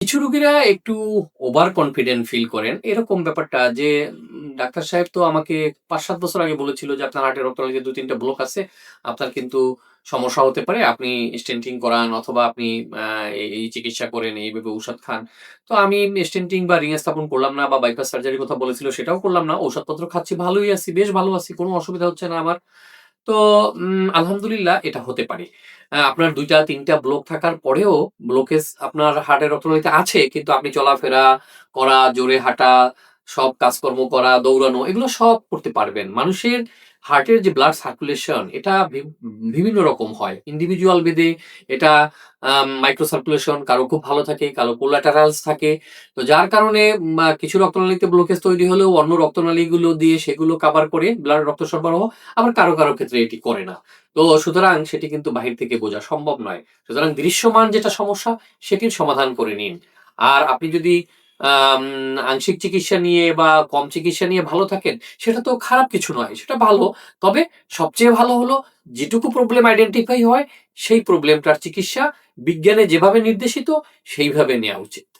কিছু রোগীরা একটু ওভার কনফিডেন্ট ফিল করেন। এরকম ব্যাপারটা যে ডাক্তার সাহেব তো আমাকে ৫-৭ বছর আগে বলেছিল যে, "আপনার হার্টের রক্তনালীতে ২-৩ টা ব্লক আছে। আপনার কিন্তু সমস্যা হতে পারে। আপনি স্টেন্টিং করান অথবা আপনি আ এই চিকিৎসা করেন, এইভাবে ঔষধ খান।" তো আমি স্টেন্টিং বা রিং স্থাপন করলাম না বা বাইপাস সার্জারির কথা বলেছিল সেটাও করলাম না। ঔষধপত্র খাচ্ছি, ভালোই আছি, বেশ ভালো আছি। কোন অসুবিধা হচ্ছে না আমার। তো আলহামদুলিল্লাহ এটা হতে পারে। আপনার ২ টা ৩ টা ব্লক থাকার পরেও ব্লকেজ আপনার হার্টের রক্তনালীতে আছে কিন্তু আপনি চলাফেরা করা, জোরে হাঁটা, সব কাজকর্ম করা, দৌড়ানো এগুলো সব করতে পারবেন। মানুষের হার্টের যে ব্লাড সার্কুলেশন এটা বিভিন্ন রকম হয়। ইন্ডিভিজুয়াল ভেদে এটা মাইক্রো সার্কুলেশন কারো খুব ভালো থাকে, কারো কোলাটেরালস থাকে। তো যার কারণে কিছু রক্তনালীতে ব্লকেজ তৈরি হলেও অন্য রক্তনালীগুলো দিয়ে সেগুলো কাভার করে ব্লাড রক্ত সরবরাহ আবার কারো ক্ষেত্রে এটি করে না। তো সুতরাং সেটি কিন্তু বাহির থেকে বোঝা সম্ভব নয়। সুতরাং দৃশ্যমান যেটা সমস্যা সেটির সমাধান করে নিন। আর আপনি যদি আম আংশিক চিকিৎসা নিয়ে বা কম চিকিৎসা নিয়ে ভালো থাকেন, সেটা তো খারাপ কিছু নয়। সেটা ভালো। তবে সবচেয়ে ভালো হলো যেটুকু প্রবলেম আইডেন্টিফাই হয় সেই প্রবলেমটার চিকিৎসা বিজ্ঞানে যেভাবে নির্দেশিত সেইভাবে নেয়া উচিত।